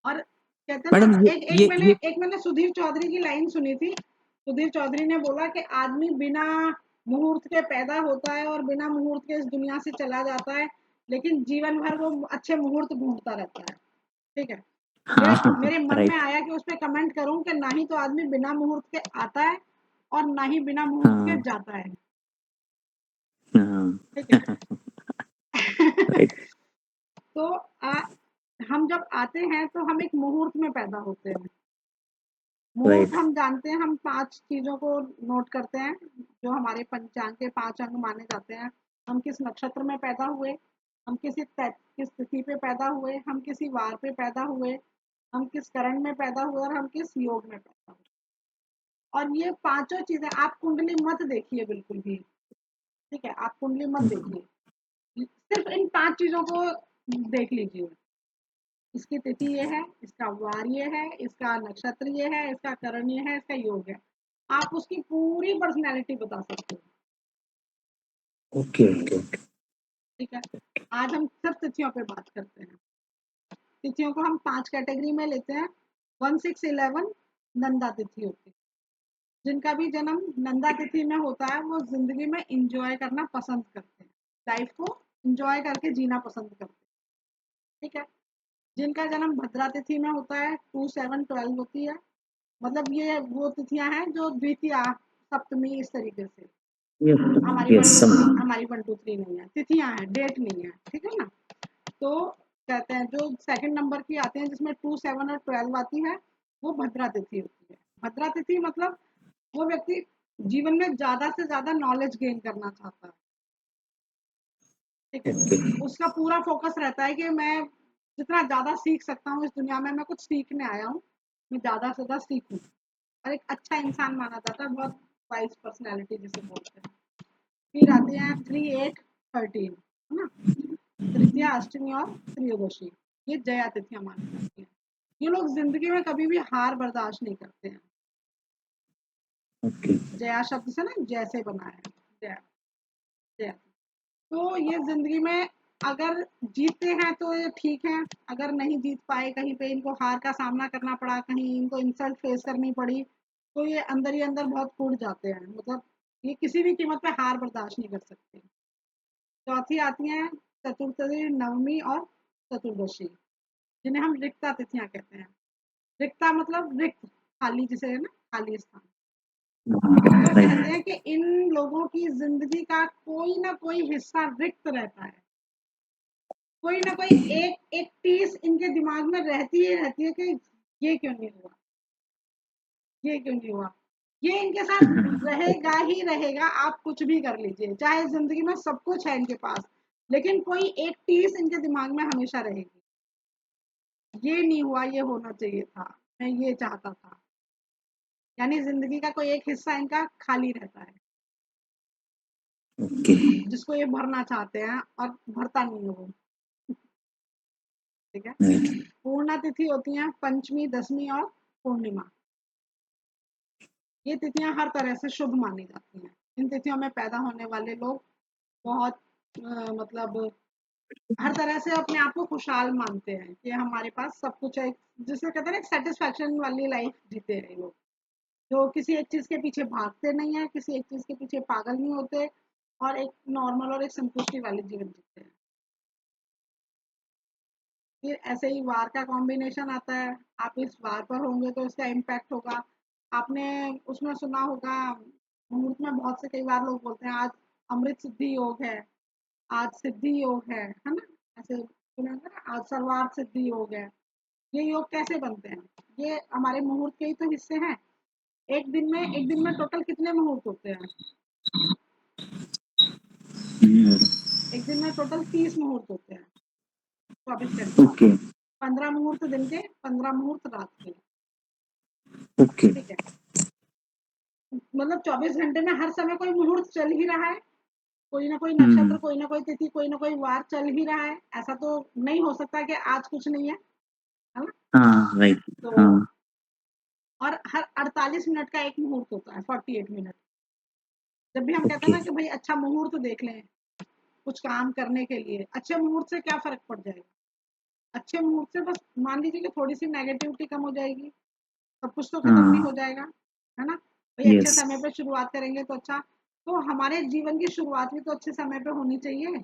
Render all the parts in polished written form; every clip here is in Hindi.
और कहते हैं मैडम ना, ये एक मैंने सुधीर चौधरी की लाइन सुनी थी। सुधीर चौधरी ने बोला कि आदमी बिना मुहूर्त के पैदा होता है और बिना मुहूर्त के इस दुनिया से चला जाता है, लेकिन जीवन भर वो अच्छे मुहूर्त ढूंढता रहता है। ठीक है, हाँ हाँ मेरे मन में राइट। आया कि उस पर कमेंट करूं कि ना ही तो आदमी बिना मुहूर्त के आता है और ना ही बिना मुहूर्त के हाँ जाता है। हाँ ठीक है। राइट तो हम जब आते हैं तो हम एक मुहूर्त में पैदा होते हैं। मुहूर्त राइट। हम जानते हैं, हम 5 चीज़ों को नोट करते हैं, जो हमारे पंचांग के 5 अंग माने जाते हैं। हम किस नक्षत्र में पैदा हुए, हम किस तिथि पे पैदा हुए, हम किसी वार पे पैदा हुए, हम किस करण में पैदा हुए और हम किस योग में पैदा हुए। और ये पाँचों चीज़ें आप कुंडली मत देखिए बिल्कुल भी, ठीक है? आप कुंडली मत देखिए, सिर्फ़ इन 5 चीज़ों को देख लीजिए। इसकी तिथि ये है, इसका वार ये है, इसका नक्षत्र ये है, इसका करण ये है, इसका योग है। आप उसकी पूरी पर्सनैलिटी बता सकते हो। Okay okay okay. ठीक है, आज हम सिर्फ तिथियों पे बात करते हैं। तिथियों को हम 5 कैटेगरी में लेते हैं। 1, 6, 11 नंदा तिथि होती है। जिनका भी जन्म नंदा तिथि में होता है वो जिंदगी में इंजॉय करना पसंद करते हैं, लाइफ को इंजॉय करके जीना पसंद करते हैं। ठीक है, जिनका जन्म भद्रा तिथि में होता है 2, 7, 12 होती है, मतलब ये वो तिथियां हैं जो द्वितीया, सप्तमी, इस तरीके से। हमारी यस 1, 2, 3, समझ। हमारी 1, 2, 3 नहीं है, तिथियां हैं, डेट नहीं है। ठीक है ना? तो कहते हैं जो सेकंड नंबर की आते हैं जिसमें 2, 7 और 12 आती है, वो भद्रा तिथि होती है। भद्रा तिथि मतलब वो व्यक्ति जीवन में ज्यादा से ज्यादा नॉलेज गेन करना चाहता है। ठीक है, ओके उसका पूरा फोकस रहता है कि मैं जितना ज्यादा सीख सकता हूँ इस दुनिया में, मैं कुछ सीखने आया हूँ, मैं ज्यादा से ज्यादा सीखूं। और एक अच्छा इंसान माना जाता है, बहुत वाइज पर्सनैलिटी जिसे बोलते हैं। फिर आते हैं 3, 8, 13, है ना? तृतीया, अष्टमी और त्रयोदशी, ये जया तिथियां मानी जाती हैं। ये लोग जिंदगी में कभी भी हार बर्दाश्त नहीं करते हैं। ओके जया शब्द से ना जैसे बना है, जया, जया। तो ये जिंदगी में अगर जीतते हैं तो ये ठीक है, अगर नहीं जीत पाए, कहीं पे इनको हार का सामना करना पड़ा, कहीं इनको इंसल्ट फेस करनी पड़ी, तो ये अंदर ही अंदर बहुत टूट जाते हैं, मतलब ये किसी भी कीमत पे हार बर्दाश्त नहीं कर सकते। चौथी आती हैं चतुर्थी, नवमी और चतुर्दशी, जिन्हें हम रिक्ता तिथियां कहते हैं। रिक्ता मतलब रिक्त, खाली, जिसे है ना, खाली स्थान। तो कहते राइट। हैं कि इन लोगों की जिंदगी का कोई ना कोई हिस्सा रिक्त रहता है। कोई ना कोई एक एक टीस इनके दिमाग में रहती ही रहती है कि ये क्यों नहीं हुआ, ये क्यों नहीं हुआ। ये इनके साथ रहेगा ही रहेगा, आप कुछ भी कर लीजिए, चाहे जिंदगी में सब कुछ है इनके पास, लेकिन कोई एक टीस इनके दिमाग में हमेशा रहेगी। ये नहीं हुआ, ये होना चाहिए था, मैं ये चाहता था। यानी जिंदगी का कोई एक हिस्सा इनका खाली रहता है, ओके जिसको ये भरना चाहते हैं और भरता नहीं है वो। ठीक है, राइट। पूर्णा तिथि होती है पंचमी, दसवीं और पूर्णिमा। ये तिथियां हर तरह से शुभ मानी जाती हैं। इन तिथियों में पैदा होने वाले लोग बहुत मतलब हर तरह से अपने आप को खुशहाल मानते हैं कि हमारे पास सब कुछ है, जिसे कहते हैं ना एक सेटिस्फैक्शन वाली लाइफ जीते हैं लोग, जो किसी एक चीज के पीछे भागते नहीं है, किसी एक चीज के पीछे पागल नहीं होते, और एक नॉर्मल और एक संतुष्टि वाले जीवन जीते हैं। फिर ऐसे ही वार का कॉम्बिनेशन आता है, आप इस वार पर होंगे तो इसका इम्पैक्ट होगा। आपने उसमें सुना होगा, मुहूर्त में बहुत से कई बार लोग बोलते हैं आज अमृत सिद्धि योग है, आज सिद्धि योग है ना? ऐसे सुना होगा ना, आज सर्वार्थ सिद्धि योग है। ये योग कैसे बनते हैं? ये हमारे मुहूर्त के ही तो हिस्से हैं। एक दिन में टोटल कितने मुहूर्त होते हैं? एक दिन में टोटल 30 मुहूर्त होते हैं, 24 घंटे। ओके 15 मुहूर्त दिन के, 15 मुहूर्त रात के। ओके ठीक है, मतलब 24 घंटे में हर समय कोई मुहूर्त चल ही रहा है, कोई ना कोई नक्षत्र, कोई ना कोई तिथि, कोई ना कोई वार चल ही रहा है। ऐसा तो नहीं हो सकता कि आज कुछ नहीं है ना? हाँ राइट। तो हाँ और हर 48 मिनट का एक मुहूर्त होता है, 48 मिनट। जब भी हम कहते हैं ओके ना कि भाई अच्छा मुहूर्त देख लें कुछ काम करने के लिए, अच्छे मुहूर्त से क्या फर्क पड़ जाएगा? अच्छे मुहूर्त से बस मान लीजिए कि थोड़ी सी नेगेटिविटी कम हो जाएगी, सब कुछ तो खत्म नहीं हाँ, हो जाएगा, है ना? भाई अच्छे यस, समय पे शुरुआत करेंगे तो अच्छा। तो हमारे जीवन की शुरुआत भी तो अच्छे समय पे होनी चाहिए।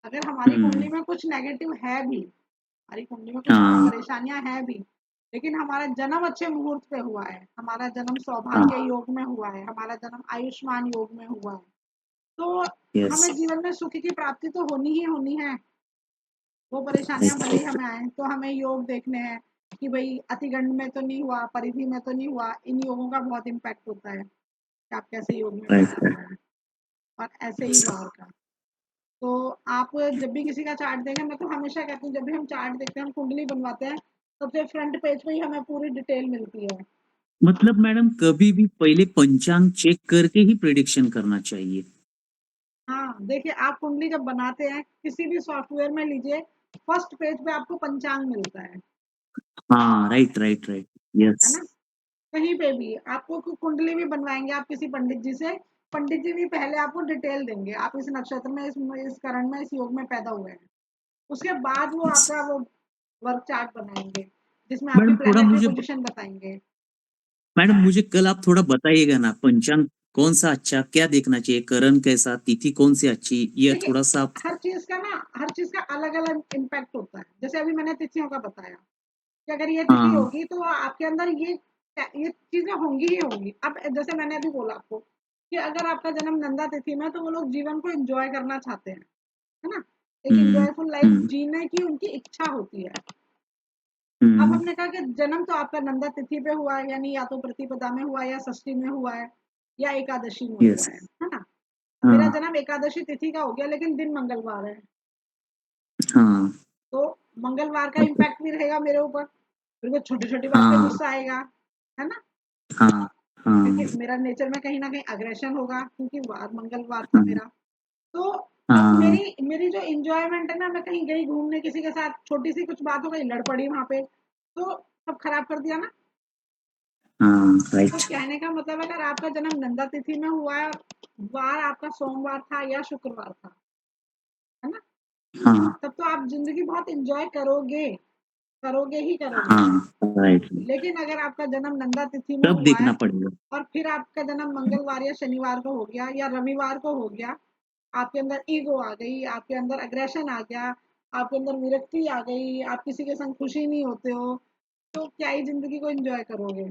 अगर हमारी कुंडली हुँ, में कुछ नेगेटिव है भी, हमारी कुंडली में कुछ हाँ, परेशानियां हैं भी, लेकिन हमारा जन्म अच्छे मुहूर्त पे हुआ है, हमारा जन्म सौभाग्य हाँ, योग में हुआ है, हमारा जन्म आयुष्मान योग में हुआ है, तो यस, हमें जीवन में सुख की प्राप्ति तो होनी ही होनी है। वो परेशानियां राइट, भले ही हमें आए तो हमें योग देखने हैं कि भाई अतिगंड में तो नहीं हुआ, परिधि में तो नहीं हुआ। इन योगों का बहुत इम्पैक्ट होता है कि आप कैसे योग में राइट, पैदा राइट, हुआ है। और ऐसे ही वार का, तो आप जब भी किसी का चार्ट देखें, मैं तो हमेशा कहती हूँ जब भी हम चार्ट देखते हैं, हम कुंडली बनवाते हैं, सबसे फ्रंट पेज पे ही हमें पूरी डिटेल मिलती है। मतलब मैडम कभी भी पहले पंचांग चेक करके ही प्रेडिक्शन करना चाहिए। हाँ, देखिए आप कुंडली जब बनाते हैं किसी भी सॉफ्टवेयर में लीजिए, फर्स्ट पेज पे आपको पंचांग मिलता हाँ, राइट, राइट, राइट, है यस, ना? कहीं पे भी आपको कुंडली भी बनवाएंगे आप किसी पंडित जी से, पंडित जी भी पहले आपको डिटेल देंगे, आप इस नक्षत्र में, इस करण में, इस योग में पैदा हुए हैं। उसके बाद वो यस। आपका वो वर्क चार्ट बनाएंगे, जिसमें आपकी मैडम थोड़ा प्लेनेटरी मुझे पोजीशन बताएंगे। मैडम मुझे कल आप थोड़ा बताइएगा ना पंचांग कौन-सा अच्छा, क्या देखना चाहिए, करण कैसा, तिथि कौन-सी अच्छी, ये देखिए थोड़ा-सा आप हर चीज का अलग अलग इम्पैक्ट होता है। जैसे अभी मैंने तिथियों का बताया कि अगर ये तिथि हाँ, होगी तो आपके अंदर ये चीजें होंगी ही होंगी। अब जैसे मैंने अभी बोला आपको कि अगर आपका जन्म नंदा तिथि में, तो वो लोग जीवन को एंजॉय करना चाहते हैं, है ना? एक हुँ, एंजॉयफुल लाइफ हुँ, जीने की उनकी इच्छा होती है। अब हुँ, हमने कहा कि जन्म तो आपका नंदा तिथि पे हुआ है, यानी या तो प्रतिपदा में हुआ है, या षष्ठी में हुआ है, या एकादशी में हुआ यस, है ना? मेरा हाँ, जन्म एकादशी तिथि का हो गया, लेकिन दिन मंगलवार है, हाँ, तो मंगलवार का अच्छा, इम्पैक्ट भी रहेगा मेरे ऊपर, फिर वो छोटी छोटी बात पे हाँ, गुस्सा आएगा, है ना? हाँ, हाँ, क्योंकि मेरा नेचर में कहीं ना कहीं अग्रेशन होगा, क्योंकि वार मंगलवार था हाँ, मेरा। तो अब हाँ, मेरी मेरी जो इंजॉयमेंट है ना, मैं कहीं गई घूमने किसी के साथ, छोटी सी कुछ बात हो गई, लड़ पड़ी वहां पे, तो सब खराब कर दिया ना। हाँ, तो राइट, कहने का मतलब अगर आपका जन्म नंदा तिथि में हुआ है, वार आपका सोमवार था या शुक्रवार था, है ना? हाँ, तब तो आप जिंदगी बहुत इंजॉय करोगे, करोगे ही करोगे। हाँ, राइट, लेकिन अगर आपका जन्म नंदा तिथि में तब हुआ है देखना पड़ेगा। और फिर आपका जन्म मंगलवार या शनिवार को हो गया या रविवार को हो गया, आपके अंदर ईगो आ गई, आपके अंदर अग्रेशन आ गया, आपके अंदर विरक्ति आ गई, आप किसी के संग खुशी नहीं होते हो, तो क्या ही जिंदगी को एंजॉय करोगे?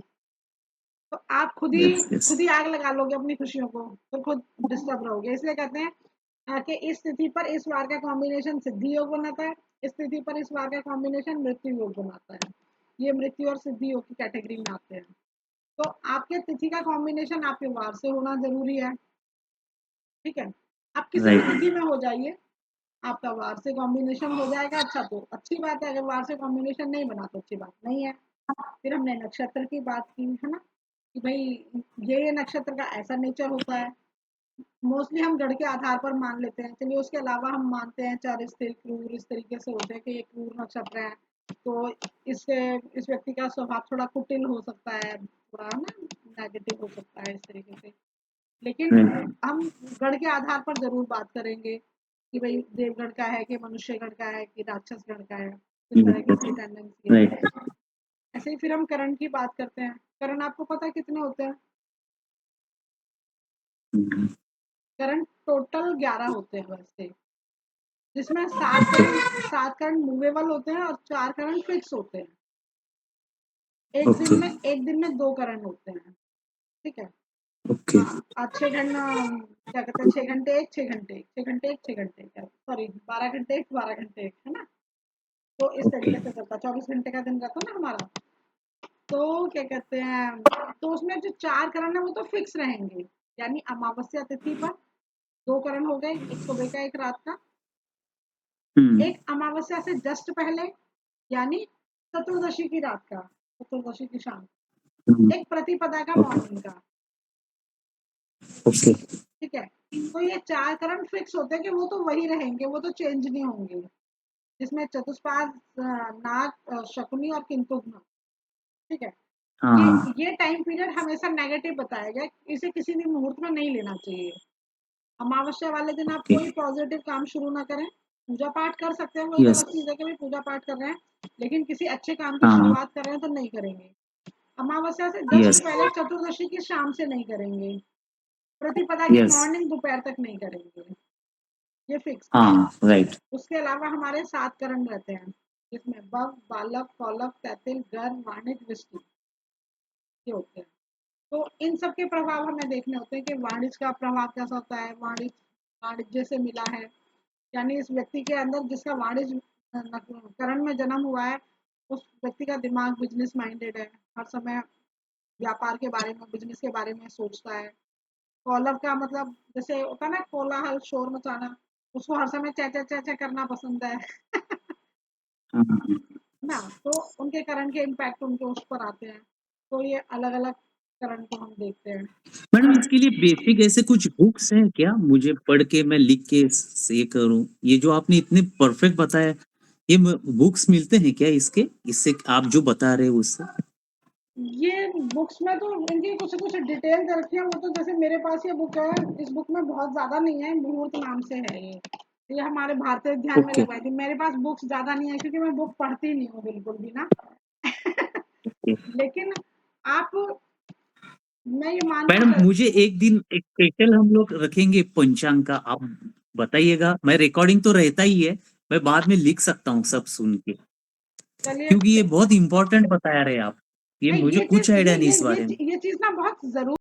तो आप यस, यस, खुद ही आग लगा लोगे अपनी खुशियों को, तो खुद डिस्टर्ब रहोगे। इसलिए कहते हैं कि इस तिथि पर इस वार का कॉम्बिनेशन सिद्धि योग बनाता है, इस तिथि पर इस वार का कॉम्बिनेशन मृत्यु योग बनाता है। ये मृत्यु और सिद्धि योग की कैटेगरी में आते हैं। तो आपके तिथि का कॉम्बिनेशन आपके वार से होना जरूरी है, ठीक है? आप किसी भी राइट, तिथि में हो जाइए, आपका वार से कॉम्बिनेशन हो जाएगा, अच्छा तो अच्छी बात है। अगर वार से कॉम्बिनेशन नहीं बना तो अच्छी बात नहीं है। फिर हमने नक्षत्र की बात की, है ना? कि भाई ये नक्षत्र का ऐसा नेचर होता है। मोस्टली हम गढ़ के आधार पर मान लेते हैं, चलिए उसके अलावा हम मानते हैं चार स्थिर क्रूर, इस तरीके से होते हैं कि ये क्रूर नक्षत्र है, तो इससे इस व्यक्ति का स्वभाव थोड़ा कुटिल हो सकता है, थोड़ा है ना, नेगेटिव हो सकता है इस तरीके से। लेकिन राइट, हम गढ़ के आधार पर जरूर बात करेंगे कि भाई देवगढ़ का है कि मनुष्यगढ़ का है कि राक्षसगढ़ का है, किस तरह की इसकी टेंडेंसी है। राइट, ऐसे ही फिर हम करण की बात करते हैं। करण आपको पता है कितने होते हैं? हुँ, करण टोटल 11 होते हैं वैसे, जिसमें ओके, 7 करण मूवेबल होते हैं और 4 करण फिक्स होते हैं। ओके, एक दिन में 2 करण होते हैं, ठीक है? ओके, हाँ, आज 6 घंटा, क्या कहते हैं, 6 घंटे एक, 6 घंटे एक, 6 घंटे एक, 6 घंटे एक, सॉरी 12 घंटे एक, 12 घंटे एक, है ना? तो इस ओके, तरीके से चलता, 24 घंटे का दिन रहता है ना हमारा। तो क्या कहते हैं, तो उसमें जो 4 करण है वो तो फिक्स रहेंगे, यानी अमावस्या तिथि पर 2 करण हो गए, एक सुबह का एक रात का। हुँ, एक अमावस्या से जस्ट पहले, यानी चतुर्दशी की रात का, चतुर्दशी की शाम। हुँ, एक प्रतिपदा का ओके, मॉर्निंग का, ओके, ठीक है? तो ये 4 करण फिक्स होते हैं कि वो तो वही रहेंगे, वो तो चेंज नहीं होंगे। जिसमें चतुष्पाद, नाग, शकुनी और किंतुक, ठीक है? ये हाँ, ये टाइम पीरियड हमेशा नेगेटिव बताया गया, इसे किसी भी मुहूर्त में नहीं लेना चाहिए। अमावस्या वाले दिन आप ओके, कोई पॉजिटिव काम शुरू ना करें, पूजा पाठ कर सकते हैं, वो एक यस। अलग चीज़ है कि भाई पूजा पाठ कर रहे हैं, लेकिन किसी अच्छे काम की हाँ। शुरुआत कर रहे हैं तो नहीं करेंगे। अमावस्या से जस्ट यस। पहले चतुर्दशी की शाम से नहीं करेंगे। प्रतिपदा की यस। मॉर्निंग दोपहर तक नहीं करेंगे, ये फिक्स है। हाँ, राइट। उसके अलावा हमारे 7 करण रहते हैं, जिसमें बव, बालक, कौलव, तैतिल, गर्भ, वाणिज, वृष्टि, ये होते हैं। तो इन सब के प्रभाव हमें देखने होते हैं कि वाणिज्य का प्रभाव कैसा होता है। वाणिज्य से मिला है, यानी इस व्यक्ति के अंदर जिसका वाणिज्य करण में जन्म हुआ है, उस व्यक्ति का दिमाग बिजनेस माइंडेड है, हर समय व्यापार के बारे में, बिजनेस के बारे में सोचता है। कौलव का मतलब जैसे होता है ना, कोलाहल, शोर मचाना, उसको हर समय चे चे चे चे करना पसंद है। हाँ, हाँ, हाँ। ना, तो उनके करण के इम्पैक्ट उनके उस पर आते हैं। तो ये अलग अलग करण को हम देखते हैं। मैडम, इसके लिए बेसिक ऐसे कुछ बुक्स हैं क्या, मुझे पढ़ के मैं लिख के ये करूं? ये जो आपने इतने परफेक्ट बताया, ये बुक्स मिलते हैं क्या इसके, इससे आप जो बता रहे हो उससे? ये बुक्स में तो इनकी कुछ कुछ डिटेल दे रखी है, वो तो जैसे मेरे पास ये बुक है, इस बुक में बहुत ज्यादा नहीं है, मुहूर्त नाम से है ये हमारे भारतीय ध्यान में ओके। लगवाई थी। मेरे पास बुक्स ज्यादा नहीं है क्योंकि मैं बुक पढ़ती नहीं हूँ बिल्कुल भी ना। ओके। लेकिन आप, मैं ये मान के मैडम, मुझे चलती हूँ। एक दिन एक स्पेशल हम लोग रखेंगे पंचांग का, आप बताइएगा। मैं रिकॉर्डिंग तो रहता ही है, मैं बाद में लिख सकता हूँ सब सुन के, चलिए क्योंकि ये बहुत इंपॉर्टेंट बता रहे हैं आप। ये नहीं, मुझे ये चीज कुछ आइडिया नहीं इस बारे में। ये चीज ना बहुत जरूर